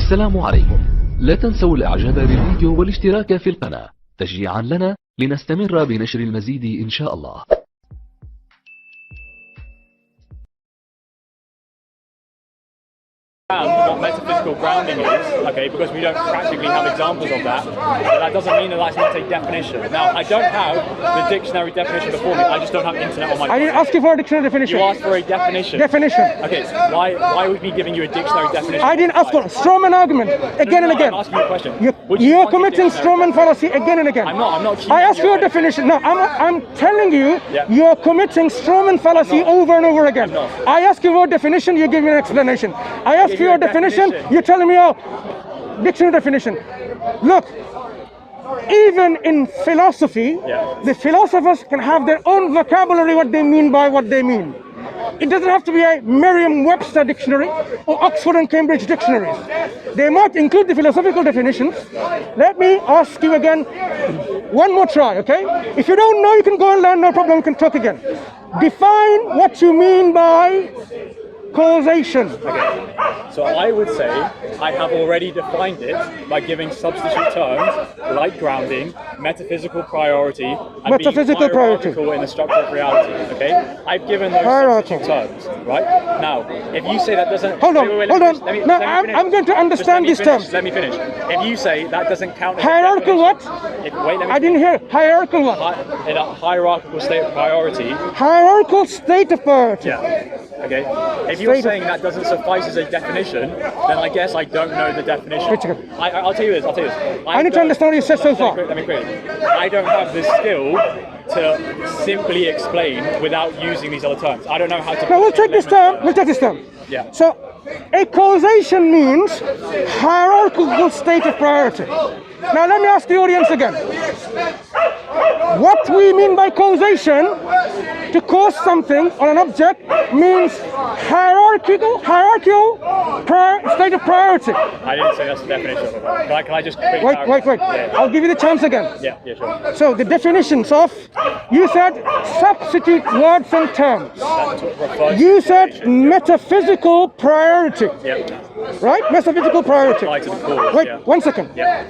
السلام عليكم. لا تنسوا الاعجاب بالفيديو والاشتراك في القناة تشجيعا لنا لنستمر بنشر المزيد ان شاء الله. What metaphysical grounding is, okay, because we don't practically have examples of that, but that doesn't mean that that's not a definition. Now, I don't have the dictionary definition before me, I just don't have internet on my phone. I didn't ask you for a dictionary definition. You asked for a definition. Definition. Okay, so why would me giving you a dictionary definition? I didn't ask for a strawman argument again and again. I'm asking you a question. You're committing strawman fallacy again and again. I'm not. I asked for a definition. No, I'm telling you, you're committing strawman fallacy over and over again. I ask you for a definition, you give me an explanation. I ask you a definition, you're telling me, oh, dictionary definition. Look, even in philosophy, the philosophers can have their own vocabulary, what they mean by what they mean. It doesn't have to be a Merriam-Webster dictionary or Oxford and Cambridge dictionaries. They might include the philosophical definitions. Let me ask you again, one more try, okay? If you don't know, you can go and learn, no problem, we can talk again. Define what you mean by causation. Okay. So I would say I have already defined it by giving substitute terms like grounding, metaphysical priority, and being hierarchical in the structure of reality. Okay, I've given those substitute terms. Right now, if you say that doesn't hold on. No, I'm going to understand these terms. Let me finish. If you say that doesn't count as hierarchical what? I didn't hear hierarchical what? In a hierarchical state of priority. Hierarchical state of priority. Yeah. Okay. If you're saying that doesn't suffice as a definition, then I guess I don't know the definition. I'll tell you this. I need to understand what you said so far. Let me quit. I don't have the skill to simply explain without using these other terms. I don't know how to. Now we'll take this term. Yeah. So, a causation means hierarchical state of priority. Now let me ask the audience again. What we mean by causation, to cause something on an object, means hierarchical state of priority. I didn't say that's the definition of it. Can I just wait. Yeah. I'll give you the chance again. Yeah, sure. So the definitions of, you said substitute words and terms. You said metaphysical priority. Yeah. Right? Metaphysical priority. Wait, 1 second. Yeah.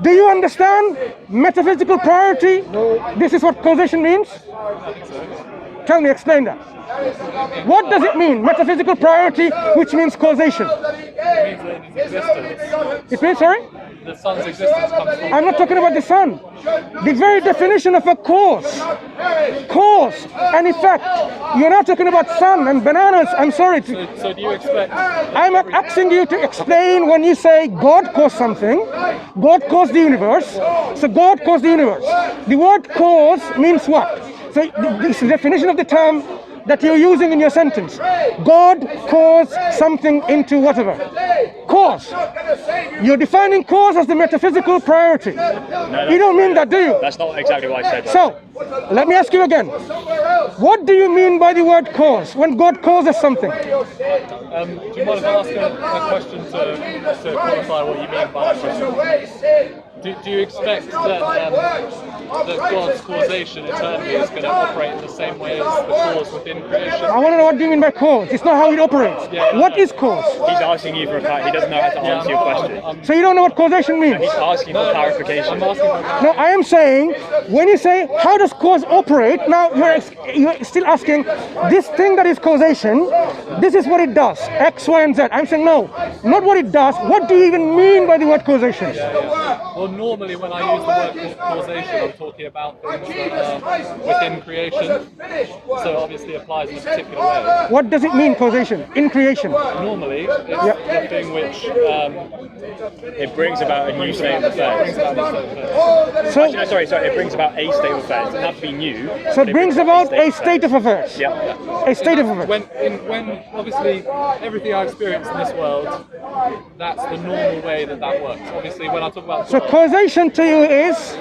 Do you understand metaphysical priority? No. This is what causation means? Tell me, explain that. What does it mean, metaphysical priority, which means causation? It means that it is existence. It means, sorry? The sun's existence comes from... I'm not talking about the sun. The very definition of a cause and effect. You're not talking about sun and bananas. I'm sorry. So do you expect... I'm asking you to explain when you say God caused something, God caused the universe, so God caused the universe. The word cause means what? So this is the definition of the term that you're using in your sentence. God caused something into whatever. Cause. You're defining cause as the metaphysical priority. No, you don't mean that, do you? That's not exactly what I said. So, let me ask you again. What do you mean by the word cause when God causes something? Do you mind if I ask a question to qualify what you mean by that question? Do you expect that God's causation eternally is going to operate in the same way as the cause within creation? I want to know what do you mean by cause. It's not how it operates. What is cause? He's asking you for a fact. He doesn't know how to answer your question. So you don't know what causation means? He's asking for clarification. No, I am saying, when you say, how does cause operate? Now you're still asking, this thing that is causation, this is what it does, X, Y, and Z. I'm saying, no, not what it does. What do you even mean by the word causation? Well, normally when I use the word causation, I'm talking about things that are within creation, so it obviously applies in a particular way. What does it mean, causation, in creation? Normally, it's the thing which... it brings about a new state of affairs. Sorry, it brings about a state of affairs. It doesn't have to be new. So it brings about a state of affairs? Yeah. A state of affairs. When obviously everything I experience in this world, that's the normal way that works. Obviously when I talk about... So causation to you is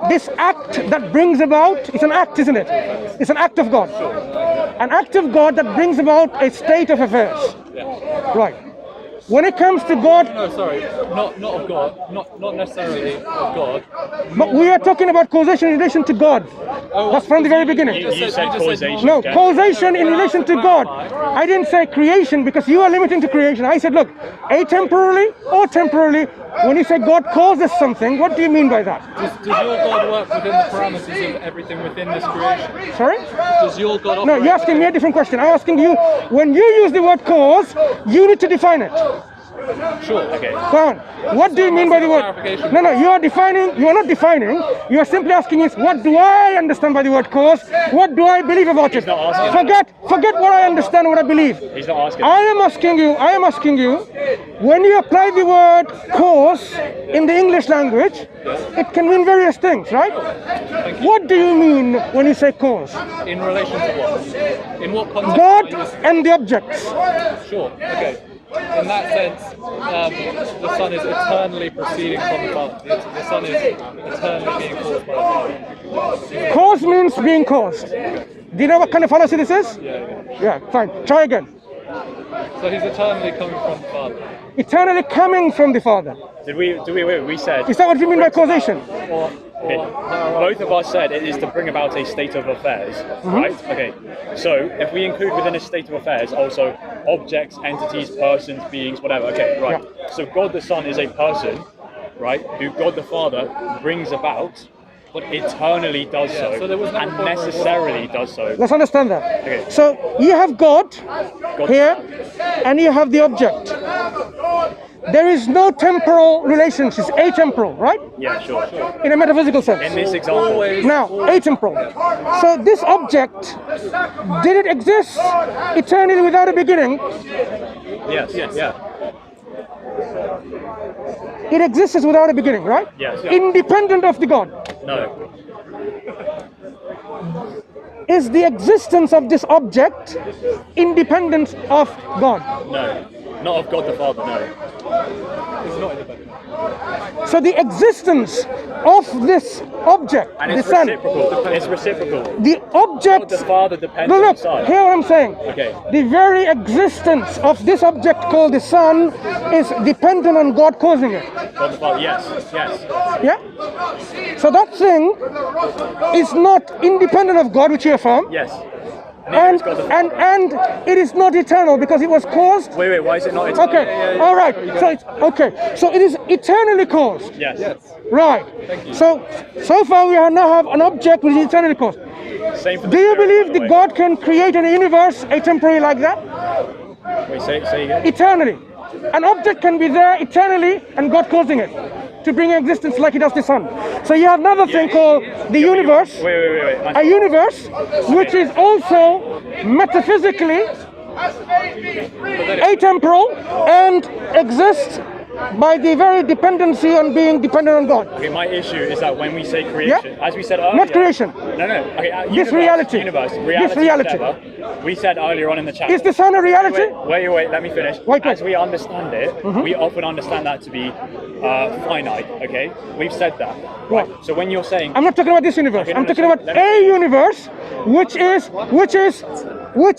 this act that brings about, it's an act, isn't it? It's an act of God. An act of God that brings about a state of affairs. Yeah. Right. When it comes to God, No, sorry, not of God, not necessarily of God. but we are talking about causation in relation to God. That's from the very beginning. You said causation. No, okay? causation in relation to God. I didn't say creation because you are limiting to creation. I said, look, atemporally or temporally, when you say God causes something, what do you mean by that? Does your God work within the parameters of everything within this creation? Sorry? Does your God No, operate? you're asking me a different question. I'm asking you, when you use the word cause, you need to define it. Sure. Okay. Go on. What do you mean by the word? Clarification. No, you are defining, you are not defining, you are simply asking is what do I understand by the word cause? What do I believe about it? not asking. Forget what I understand, what I believe. He's not asking. I am asking you, when you apply the word cause in the English language, it can mean various things, right? What do you mean when you say cause? In relation to what? In what context? God are you- and the objects. Sure. Okay. In that sense, the Son is eternally proceeding from the Father. The Son is eternally being caused by the Father. Cause means being caused. Do you know what kind of fallacy this is? Yeah, fine. Try again. So he's eternally coming from the Father. Eternally coming from the Father. We said. Is that what you mean by causation? Okay. Both of us said it is to bring about a state of affairs, right? Okay. So if we include within a state of affairs also objects, entities, persons, beings, whatever. Okay, right. Yeah. So God the Son is a person, right? Who God the Father brings about, but eternally does so, so there was never and a point where it necessarily does so. Let's understand that. Okay. So you have God here and you have the object. There is no temporal relationship, it's atemporal, right? Yeah, sure. In a metaphysical sense. In this example, Now, atemporal. So this object, did it exist eternally without a beginning? yes, yeah. It exists without a beginning, right? Yes. Independent of the God. No. Is the existence of this object independent of God? No. Not of God the Father, no. It's not independent. So the existence of this object, And the it's Son, reciprocal. It's reciprocal. the God object. the Father depends No, on the look, Son. hear what I'm saying. Okay. The very existence of this object called the Son is dependent on God causing it. God the Father, yes. Yeah? So that thing is not independent of God, which you affirm. Yes. Neither is God the Father. And it is not eternal because it was caused. Wait, why is it not eternal? Okay, all right. So it's okay. So it is eternally caused. Yes. Right. So far we now have an object which is eternally caused. Same for the Do you Spirit, believe by the that way. God can create a universe atemporally like that? Wait, say again. Eternally. An object can be there eternally and God causing it to bring existence like he does the Son. So you have another thing called the universe. Wait. A universe which is also metaphysically atemporal and exists by the very dependency on being dependent on God. Okay, my issue is that when we say creation, as we said earlier... Not creation. No. Okay, This reality. Reality, This reality. whatever, we said earlier on in the chat... Is the Son a reality? Wait, let me finish. Wait. As we understand it, we often understand that to be finite, okay? We've said that. Right. So when you're saying... I'm not talking about this universe. Okay, I'm no, talking so about let me a finish. universe which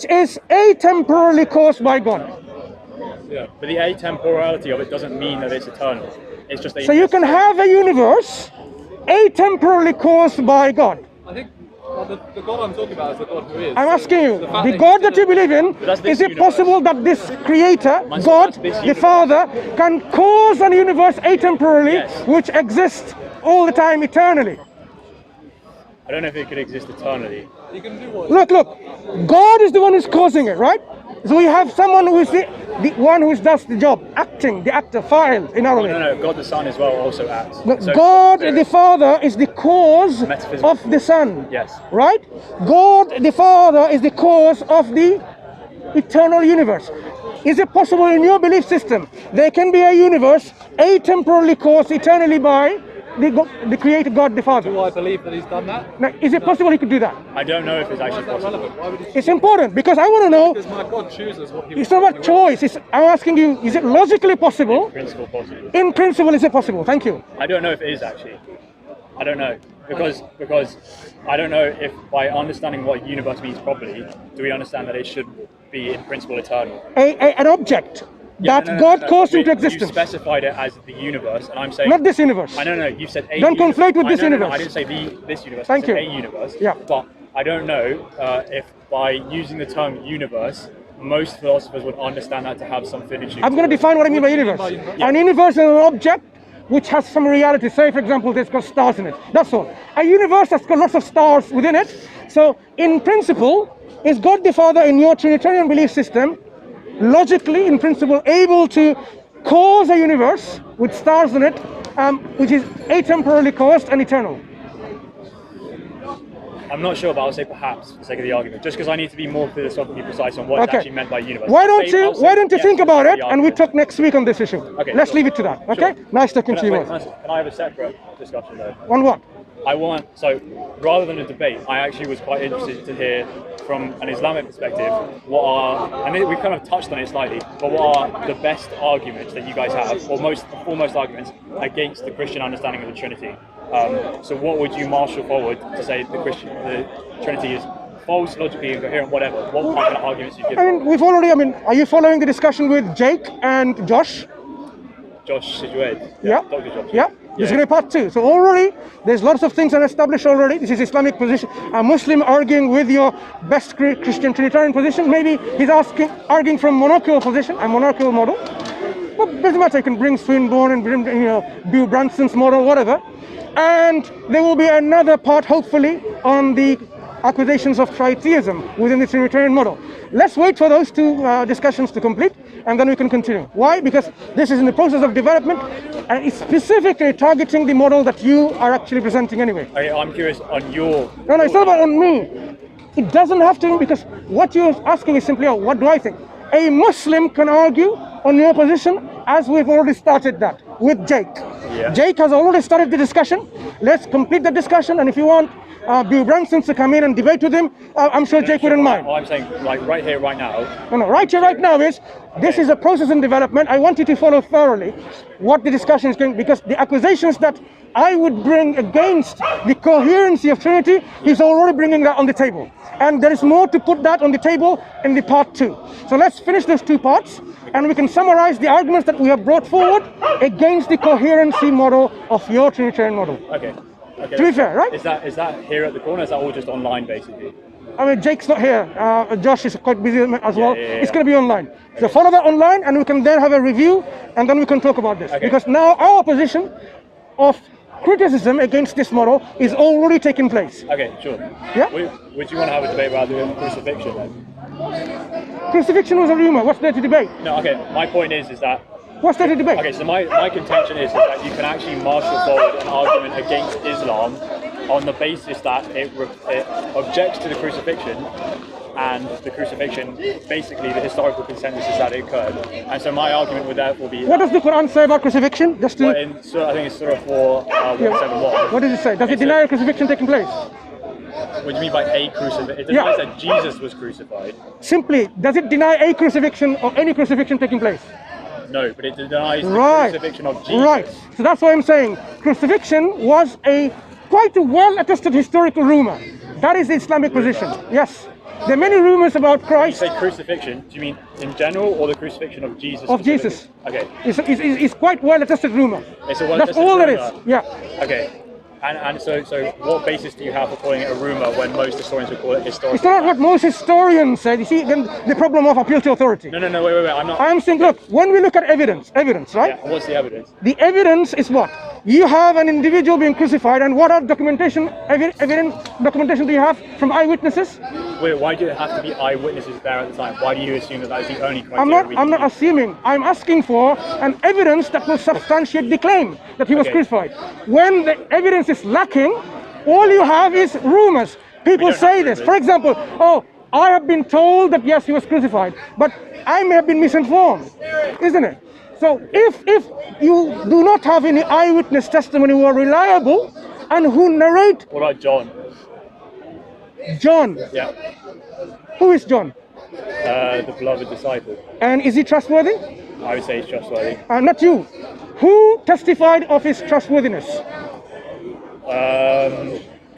is atemporally caused by God. But the atemporality of it doesn't mean that it's eternal. It's just a... So you can have a universe atemporally caused by God. I think the God I'm talking about is the God who is. I'm asking you, fact the that God he's that you believe in, That's this is it universe. possible that this creator, Man, God, that's this the universe. Father, can cause a universe atemporally Yes. which exists all the time eternally? I don't know if it could exist eternally. You can do what? Look, God is the one who's causing it, right? So we have someone who is the one who does the job, acting, the actor, file, in other words. No, God the Son as well also acts. Look, So- God the Father is the cause Metaphysical. of the Son. Yes. Right? God the Father is the cause of the eternal universe. Is it possible in your belief system there can be a universe atemporally caused eternally by the creator God the Father? Do I believe that he's done that? Now, is it possible he could do that? I don't know if it's Why actually is that possible. relevant? Why would he? It's important because I want to know. Because my God chooses what he It's not about choice. I'm asking you, is it logically possible? Principle possible. In principle, is it possible? Thank you. I don't know if it is actually. I don't know because I don't know if by understanding what universe means properly, do we understand that it should be in principle eternal? An object God caused into existence. You specified it as the universe, and I'm saying not this universe. I don't know. You said a. Don't conflate with this universe. No, I didn't say this universe. Thank you. I said a universe. Yeah. But I don't know if by using the term universe, most philosophers would understand that to have some finitude. I'm going to define what I mean by universe. An universe is an object which has some reality. Say, for example, there's got stars in it. That's all. A universe has got lots of stars within it. So, in principle, is God the Father in your Trinitarian belief system logically, in principle, able to cause a universe with stars in it, which is atemporally caused and eternal? I'm not sure, but I'll say perhaps for the sake of the argument, just because I need to be more philosophically precise on what's actually meant by universe. Why don't you think about it, and we talk next week on this issue? Okay, let's leave it to that. Okay, nice talking to you. Can I have a separate discussion though? On what? So rather than a debate, I actually was quite interested to hear from an Islamic perspective what are, and we've kind of touched on it slightly, but what are the best arguments that you guys have, or foremost arguments against the Christian understanding of the Trinity? So what would you marshal forward to say the Trinity is false, logically incoherent, whatever? What kind of arguments you give? Are you following the discussion with Jake and Josh? Josh Sidwed. Yeah. Dr. Josh. Yeah. This is going to be part 2. So already, there's lots of things established already. This is Islamic position. A Muslim arguing with your best Christian Trinitarian position. Maybe he's arguing from monarchical position, a monarchical model. But doesn't matter. You can bring Swinburne and bring, Bill Branson's model, whatever. And there will be another part, hopefully, on the accusations of tritheism within the Trinitarian model. Let's wait for those two discussions to complete, and then we can continue. Why? Because this is in the process of development, and it's specifically targeting the model that you are actually presenting anyway. Okay, I'm curious on your... No, it's not about on me. It doesn't have to, because what you're asking is simply, what do I think? A Muslim can argue on your position, as we've already started that with Jake. Yeah. Jake has already started the discussion. Let's complete the discussion, and if you want Bill Branson to come in and debate with him, I'm sure Jake wouldn't mind. I'm saying, like, right here, right now. No, right here, right now is, this is a process in development. I want you to follow thoroughly what the discussion is going, because the accusations that I would bring against the coherency of Trinity, he's already bringing that on the table. And there is more to put that on the table in the part 2. So let's finish those 2 parts, and we can summarize the arguments that we have brought forward against the coherency model of your Trinitarian model. Okay. To be fair, right? Is that here at the corner? Is that all just online, basically? I mean, Jake's not here. Josh is quite busy as well. Yeah. It's going to be online. So follow that online, and we can then have a review, and then we can talk about this. Okay. Because now our position of criticism against this model is already taking place. Okay, sure. Yeah? Would you want to have a debate about the crucifixion then? Crucifixion was a rumor. What's there to debate? No, okay. My point is that... What's there to debate? Okay, so my contention is that you can actually marshal forward an argument against Islam on the basis that it objects to the crucifixion, and the crucifixion, basically the historical consensus is that it occurred. And so my argument would therefore be... What does the Quran say about crucifixion? Just to... Well, I think it's Surah 4, 171. What does it say? Does it deny a crucifixion taking place? What do you mean by a crucifixion? It denies that Jesus was crucified. Simply, does it deny a crucifixion or any crucifixion taking place? No, but it denies the crucifixion of Jesus. Right. So that's why I'm saying crucifixion was quite a well-attested historical rumor. That is the Islamic position. Yes. There are many rumors about Christ. When you say crucifixion, do you mean in general or the crucifixion of Jesus? Of Jesus. Okay. It's quite well-attested rumor. It's a well-attested That's all rumor. it is. Yeah. Okay. And so what basis do you have for calling it a rumor when most historians would call it historical? It's not what most historians said. You see, then the problem of appeal to authority. No, wait. I'm saying, look, when we look at evidence, right? Yeah, what's the evidence? The evidence is what? You have an individual being crucified, and what are documentation do you have from eyewitnesses? Wait, why do it have to be eyewitnesses there at the time? Why do you assume that is the only criteria? I'm not assuming. I'm asking for an evidence that will substantiate the claim that he was crucified. When the evidence is lacking, all you have is rumors. People say this. For example, I have been told that yes, he was crucified, but I may have been misinformed, isn't it? So if you do not have any eyewitness testimony who are reliable and who narrate... What about John? John? Yeah. Who is John? The beloved disciple. And is he trustworthy? I would say he's trustworthy. Not you. Who testified of his trustworthiness?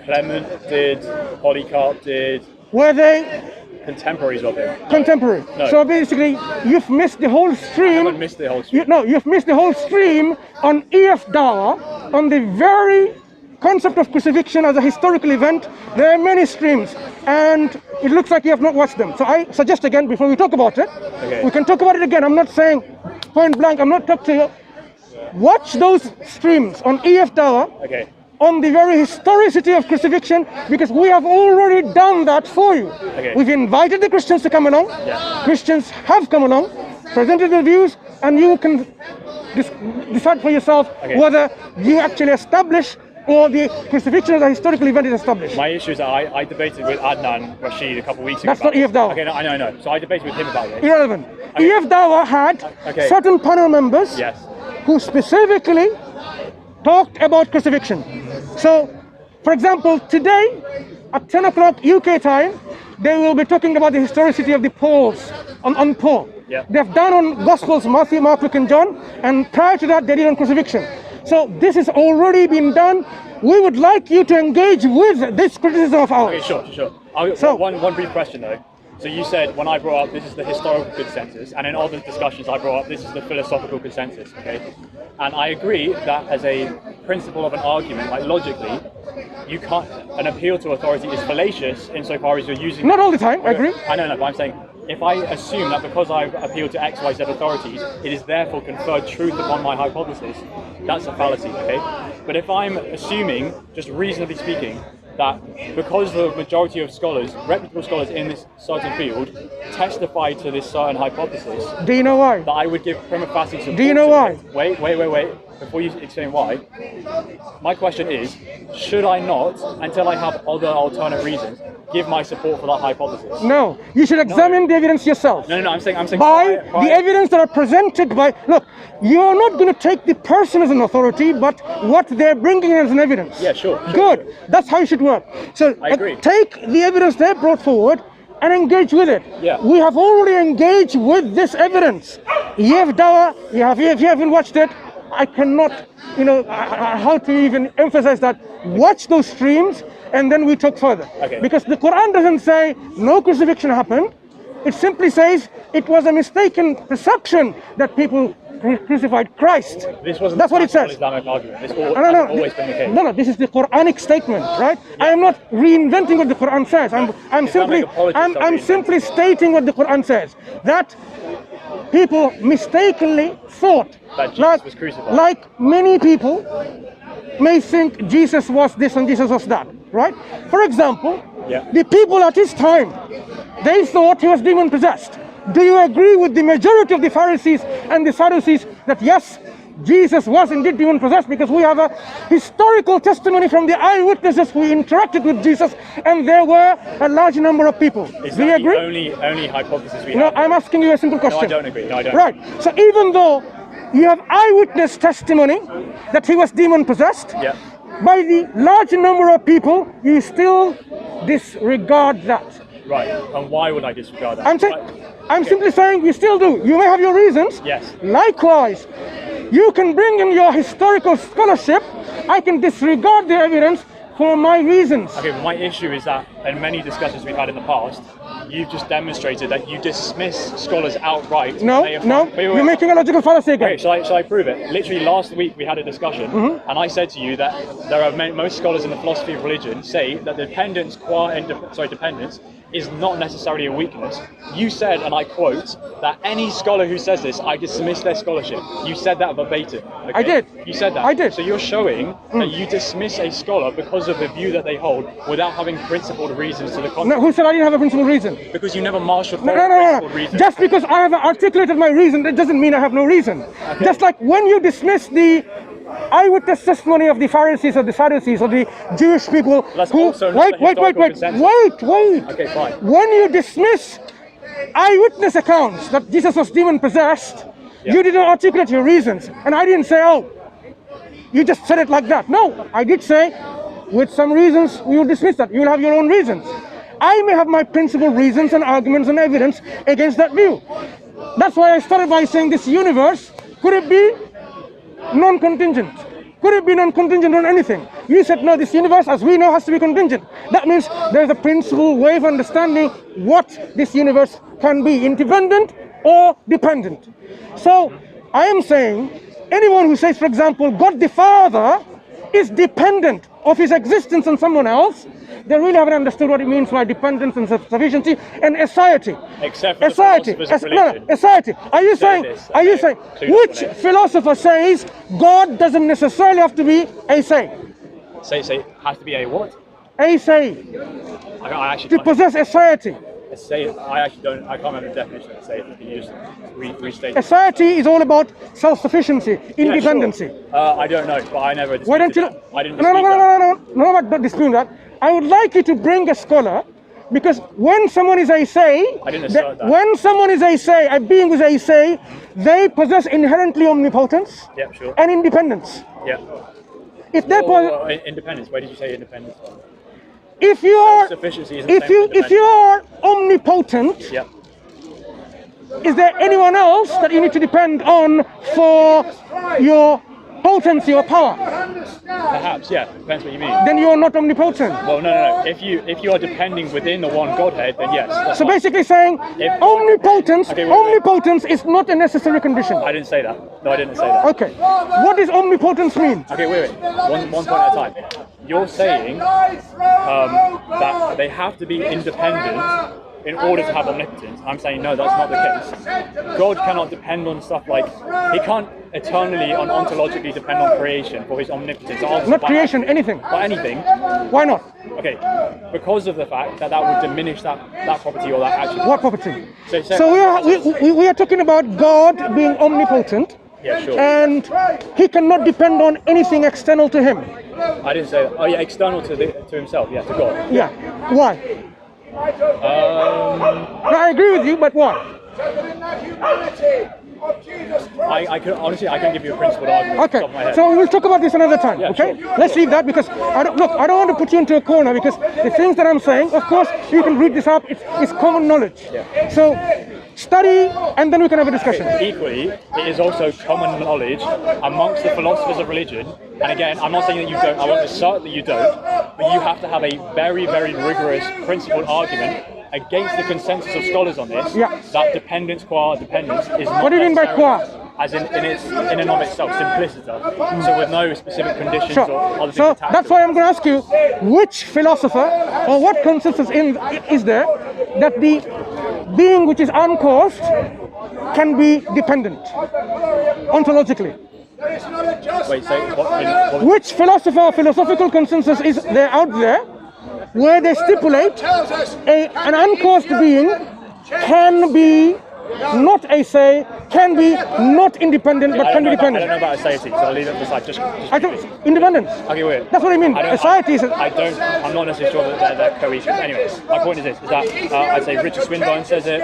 Clement did, Polycarp did. Were they contemporaries of him. Contemporary. No. So basically, you've missed the whole stream. I haven't missed the whole stream. You've missed the whole stream on EF Dawa, on the very concept of crucifixion as a historical event. There are many streams, and it looks like you have not watched them. So I suggest again, before we talk about it, we can talk about it again. I'm not saying point blank, I'm not talking to you. Watch those streams on EF Dawa, on the very historicity of crucifixion, because we have already done that for you. We've invited the Christians to come along. Christians have come along, presented their views, and you can decide for yourself whether you actually establish or the crucifixion as a historical event is established. My issue is that I debated with Adnan Rashid a couple of weeks ago. That's not EF Dawa. Okay, no, I know. So I debated with him about this. Irrelevant. EF Dawa had certain panel members who specifically talked about crucifixion. So, for example, today at 10 o'clock UK time, they will be talking about the historicity of the Pauls on Paul. They've done on Gospels, Matthew, Mark, Luke, and John, and prior to that, they did on crucifixion. So this has already been done. We would like you to engage with this criticism of ours. Okay, sure. So one brief question though. So you said when I brought up this is the historical consensus, and in other discussions I brought up this is the philosophical consensus, okay? And I agree that as a principle of an argument, like logically, you can't, an appeal to authority is fallacious insofar as you're using... Not all the time, I agree. I know, but I'm saying, if I assume that because I've appealed to X, Y, Z authorities, it is therefore conferred truth upon my hypothesis, that's a fallacy, okay? But if I'm assuming, just reasonably speaking, that because the majority of scholars, reputable scholars in this certain field, testify to this certain hypothesis... Do you know why? That I would give prima facie support. Do you know why? Wait. Before you explain why, my question is, should I not, until I have other alternate reasons, give my support for that hypothesis? No, you should examine the evidence yourself. No, I'm saying by the evidence that are presented by... Look, you're not going to take the person as an authority, but what they're bringing as an evidence. Yeah, sure. Good. That's how it should work. So I agree. Take the evidence they brought forward and engage with it. Yeah. We have already engaged with this evidence. Yev Dawa, if you haven't watched it, I cannot, how to even emphasize that. Watch those streams and then we talk further. Because the Quran doesn't say no crucifixion happened. It simply says it was a mistaken perception that people crucified Christ. That's what it says. Islamic argument. This always been the case. No, this is the Quranic statement, right? I am not reinventing what the Quran says. I'm simply stating what the Quran says. That people mistakenly thought that Jesus was crucified. Like many people may think Jesus was this and Jesus was that, right? For example, the people at his time, they thought he was demon possessed. Do you agree with the majority of the Pharisees and the Sadducees that yes, Jesus was indeed demon possessed, because we have a historical testimony from the eyewitnesses who interacted with Jesus, and there were a large number of people. Do you agree? Only hypothesis we have? No, I'm asking you a simple question. No, I don't agree. No, I don't. Right. So even though you have eyewitness testimony that he was demon possessed, by the large number of people, you still disregard that. Right. And why would I disregard that? I'm simply saying you still do. You may have your reasons. Yes. Likewise, you can bring in your historical scholarship. I can disregard the evidence for my reasons. Okay, but my issue is that in many discussions we've had in the past, you've just demonstrated that you dismiss scholars outright. No, you're making a logical fallacy again. Okay, shall I prove it? Literally last week we had a discussion, and I said to you that there are most scholars in the philosophy of religion say that dependence is not necessarily a weakness. You said, and I quote, that any scholar who says this, I dismiss their scholarship. You said that verbatim. Okay? I did. You said that. I did. So you're showing that you dismiss a scholar because of the view that they hold without having principled reasons to the contrary. No, who said I didn't have a principled reason? Because you never marshaled principled reason. Just because I have articulated my reason, that doesn't mean I have no reason. Okay. Just like when you dismiss the eyewitness testimony of the Pharisees or the Sadducees or the Jewish people who... Wait. Okay, fine. When you dismiss eyewitness accounts that Jesus was demon possessed, you didn't articulate your reasons. And I didn't say, oh, you just said it like that. No, I did say, with some reasons, we will dismiss that. You will have your own reasons. I may have my principal reasons and arguments and evidence against that view. That's why I started by saying this universe, could it be non-contingent? Could it be non-contingent on anything? You said, no, this universe, as we know, has to be contingent. That means there's a principle way of understanding what this universe can be, independent or dependent. So I am saying, anyone who says, for example, God the Father is dependent of his existence on someone else, they really haven't understood what it means by dependence and sufficiency and aseity. Except for the philosophers of religion. Aseity. Are you saying, which philosopher says God doesn't necessarily have to be ase? Say, has to be a what? Ase. I actually To possess aseity. I actually don't. I can't remember the definition of say. Can you just restate? Aseity is all about self-sufficiency, independency. Yeah, sure. I don't know, but I never. Why don't you? I didn't. No, I'm not disputing that. I would like you to bring a scholar, because when someone is ase, when someone is ase, a being who is ase, they possess inherently omnipotence and independence. Yeah. If they independence, where did you say independence? If you are omnipotent, yeah. Is there anyone else that you need to depend on for your potency or power? Perhaps, yeah. Depends what you mean. Then you are not omnipotent. Well, no. If you are depending within the one Godhead, then yes. So basically saying omnipotence is not a necessary condition. I didn't say that. No, I didn't say that. Okay. What does omnipotence mean? Okay, wait. One point at a time. You're saying that they have to be independent in order to have omnipotence. I'm saying no, that's not the case. God cannot depend on stuff like, he can't eternally and ontologically depend on creation for his omnipotence. Not creation, anything. Or anything. Why not? Okay, because of the fact that that would diminish that property or that attribute. What property? So we are talking about God being omnipotent. Yeah, sure. And he cannot depend on anything external to him. I didn't say that. Oh yeah, external to himself, yeah, to God. Yeah. Why? No, I agree with you, but why? I can't give you a principled argument. Okay, off the top of my head. so we'll talk about this another time. Yeah, okay, sure. Let's leave that, because I don't want to put you into a corner, because the things that I'm saying, of course, you can read this up. It's common knowledge. Yeah. So study, and then we can have a discussion. Equally, it is also common knowledge amongst the philosophers of religion. And again, I'm not saying that you don't. I won't assert that you don't, but you have to have a very, very rigorous principled argument against the consensus of scholars on this, that dependence qua dependence is not. What do you mean by qua? As in and of itself, simpliciter. So with no specific conditions or other things So attached that's why I'm going to ask you, which philosopher or what consensus is there that the being which is uncaused can be dependent ontologically? Wait, say what? Which philosophical consensus is there out there where they stipulate an uncaused being can be not ase, can be not independent, but can be dependent? I don't know about aseity, so I'll leave it aside. Just I don't, independence. Okay, wait. That's what I mean. Aseity is. I'm not necessarily sure that they're cohesive. Anyway, my point is this: is that I'd say Richard Swinburne says it.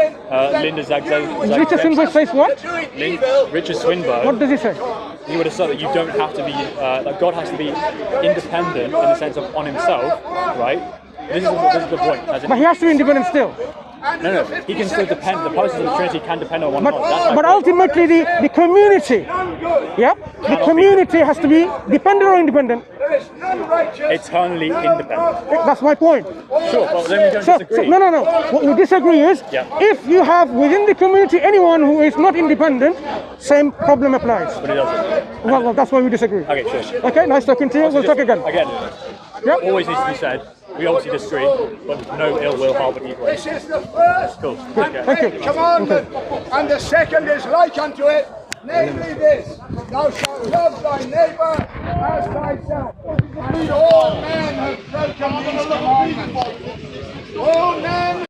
Linda Zagzag. Richard Swinburne says what? Richard Swinburne. What does he say? He would assert that you don't have to be, that God has to be independent in the sense of on himself, right? This is the point. But he has to be independent still. No, he can still depend. The persons of the Trinity can depend on one another. But ultimately, the community, the community has to be dependent or independent. Eternally independent. That's my point. Sure, but then we don't disagree. No. What we disagree is, if you have within the community anyone who is not independent, same problem applies. But it doesn't. Well, that's why we disagree. Okay, sure. Okay, nice talking to you. We'll talk again. Always needs to be said. We obviously disagree, but no ill will harbored either way. This is the first cool. commandment, and the second is like unto it, namely this: thou shalt love thy neighbour as thyself. And all men have broken these commandments. All men.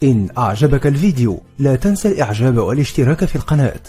إن أعجبك الفيديو لا تنسى الإعجاب والاشتراك في القناة.